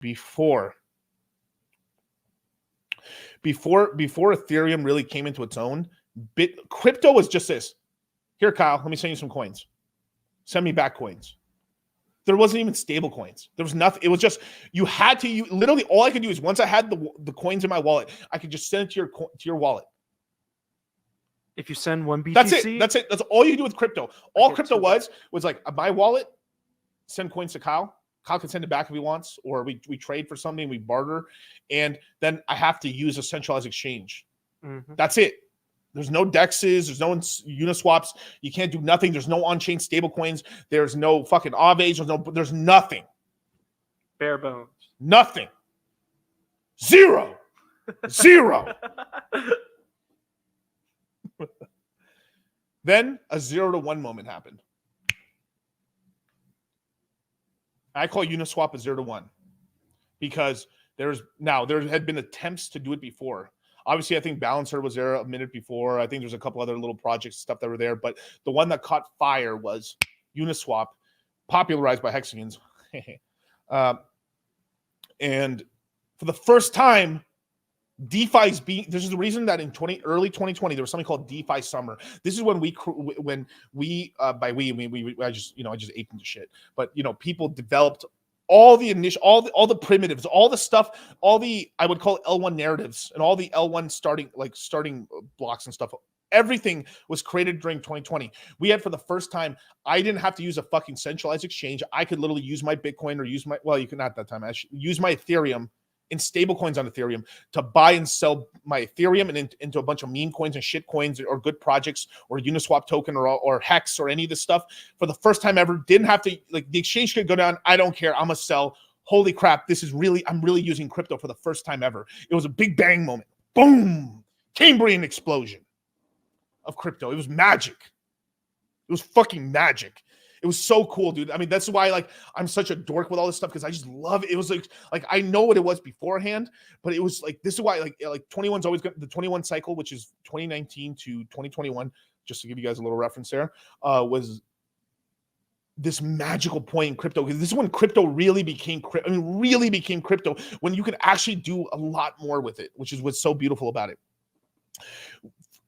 before Ethereum really came into its own, crypto was just this. Here, Kyle, let me send you some coins. Send me back coins. There wasn't even stable coins. There was nothing. It was just, you had to, literally all I could do is once I had the coins in my wallet, I could just send it to your wallet. If you send one BTC. That's it. That's all you do with crypto. All crypto was like my wallet, send coins to Kyle. Kyle can send it back if he wants, or we trade for something, we barter, and then I have to use a centralized exchange. Mm-hmm. That's it. There's no DEXs, there's no Uniswaps, you can't do nothing, there's no on-chain stablecoins, there's no fucking Aves, there's nothing. Bare bones. Nothing. Zero. Then a 0 to 1 moment happened. I call Uniswap a 0 to 1 because there had been attempts to do it before. Obviously, I think Balancer was there a minute before. I think there's a couple other little projects, stuff that were there. But the one that caught fire was Uniswap, popularized by Hexagons. And for the first time, DeFi's this is the reason that in early 2020 there was something called DeFi Summer. This is when I just ate into shit. But people developed all the initial, all the primitives, all the stuff, all the, I would call it L1 narratives and all the L1 starting blocks and stuff. Everything was created during 2020. We had, for the first time, I didn't have to use a fucking centralized exchange. I could literally use my Bitcoin or you could not at that time. I should use my Ethereum in stable coins on Ethereum to buy and sell my Ethereum and into a bunch of meme coins and shit coins or good projects or Uniswap token or Hex or any of this stuff. For the first time ever, didn't have to, the exchange could go down. I don't care. I'm going to sell. Holy crap. I'm really using crypto for the first time ever. It was a big bang moment. Boom. Cambrian explosion of crypto. It was magic. It was fucking magic. It was so cool, dude. I mean, that's why I'm such a dork with all this stuff, because I just love it. It was like I know what it was beforehand, but it was this is why like 21's always got the 21 cycle, which is 2019 to 2021, just to give you guys a little reference there, was this magical point in crypto, because this is when crypto really became crypto, when you could actually do a lot more with it, which is what's so beautiful about it.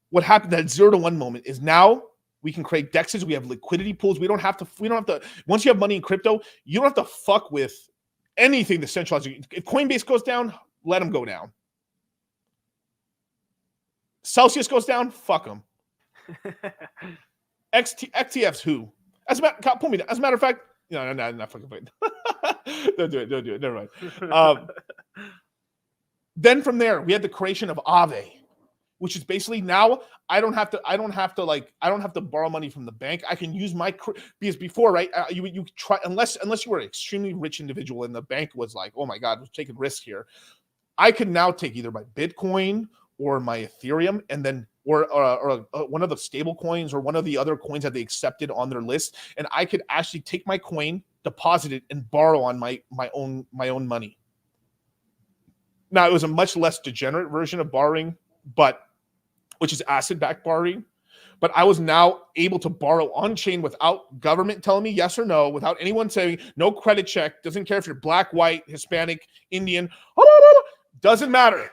What happened, that 0 to 1 moment, is now we can create DEXs. We have liquidity pools. We don't have to, once you have money in crypto, you don't have to fuck with anything to centralize. If Coinbase goes down, let them go down. Celsius goes down, fuck them. XTF's who? As a matter of fact, no, not fucking fine. Don't do it. Never mind. Then from there, we had the creation of Aave, which is basically now I don't have to borrow money from the bank. I can use because before, right? You try, unless you were an extremely rich individual and the bank was like, oh my God, we're taking risk here. I can now take either my Bitcoin or my Ethereum, and then or one of the stable coins or one of the other coins that they accepted on their list, and I could actually take my coin, deposit it, and borrow on my own money. Now, it was a much less degenerate version of borrowing, which is asset-backed borrowing. But I was now able to borrow on-chain without government telling me yes or no, without anyone saying no credit check, doesn't care if you're black, white, Hispanic, Indian, doesn't matter.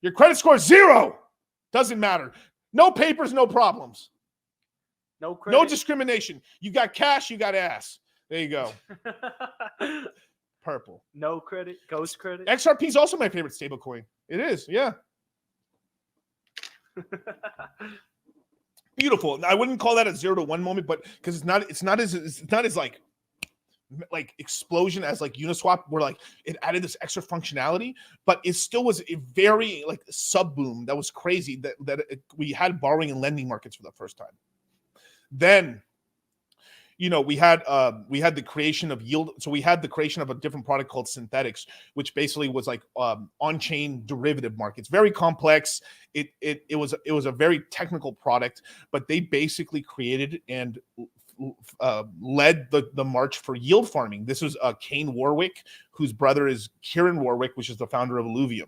Your credit score is 0. Doesn't matter. No papers, no problems. No credit. No discrimination. You got cash, you got ass. There you go. Purple. No credit, ghost credit. XRP is also my favorite stablecoin. It is, yeah. Beautiful. I wouldn't call that a 0 to 1 moment, but because it's not as like explosion as like Uniswap, where it added this extra functionality, but it still was a very sub boom that was crazy we had borrowing and lending markets for the first time. Then we had the creation of yield. So we had the creation of a different product called Synthetics, which basically was on-chain derivative markets. Very complex. It was a very technical product, but they basically created and led the march for yield farming. This was Kane Warwick, whose brother is Kieran Warwick, which is the founder of Illuvium.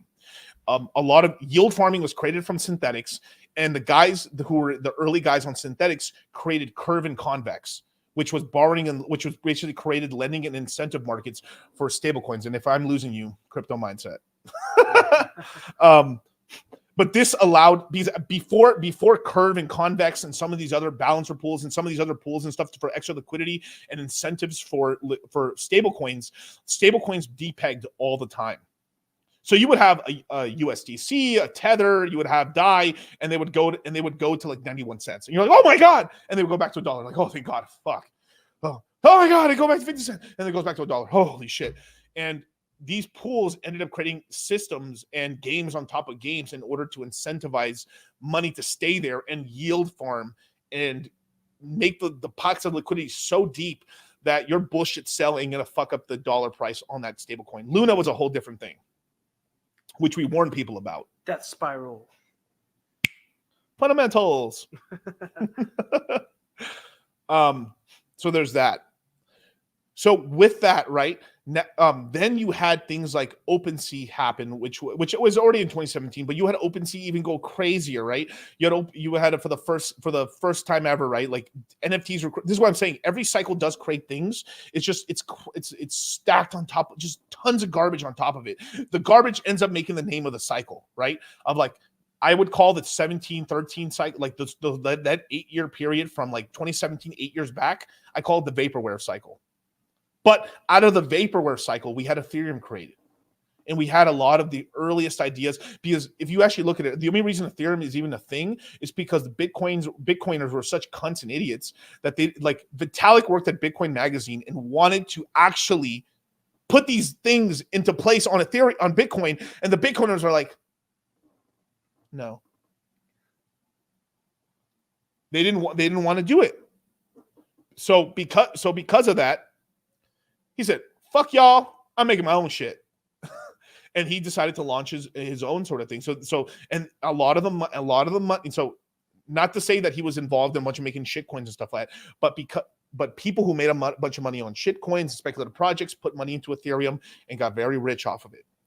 A lot of yield farming was created from Synthetics, and the guys who were the early guys on Synthetics created Curve and Convex, which was borrowing and which was basically created lending and incentive markets for stablecoins. And if I'm losing you, crypto mindset. But this allowed, because before Curve and Convex and some of these other balancer pools and some of these other pools and stuff for extra liquidity and incentives for stablecoins depegged all the time. So you would have a USDC, a Tether, you would have DAI, and they would go to like 91 cents. And you're like, oh my God. And they would go back to $1. Like, oh, thank God, fuck. Oh my God, they go back to 50 cents. And it goes back to $1. Holy shit. And these pools ended up creating systems and games on top of games in order to incentivize money to stay there and yield farm and make the pockets of liquidity so deep that your bullshit sell ain't going to fuck up the dollar price on that stablecoin. Luna was a whole different thing, which we warned people about. That spiral. Fundamentals. So there's that. So with that, right, then you had things like OpenSea happen, which was already in 2017, but you had OpenSea even go crazier, right? You had it for the first time ever, right? Like NFTs. This is what I'm saying. Every cycle does create things. It's just it's stacked on top, just tons of garbage on top of it. The garbage ends up making the name of the cycle, right? Of like, I would call the 17-13 cycle, like that 8-year period from like 2017, 8 years back. I call it the vaporware cycle. But out of the vaporware cycle, we had Ethereum created. And we had a lot of the earliest ideas, because if you actually look at it, the only reason Ethereum is even a thing is because the Bitcoiners were such cunts and idiots that they, like, Vitalik worked at Bitcoin Magazine and wanted to actually put these things into place on Ethereum, on Bitcoin, and the Bitcoiners are like, no. They didn't want to do it. So because of that, he said, fuck y'all, I'm making my own shit. And he decided to launch his own sort of thing. So and a lot of the money. So not to say that he was involved in a bunch of making shit coins and stuff like that, but people who made a bunch of money on shit coins, speculative projects, put money into Ethereum and got very rich off of it.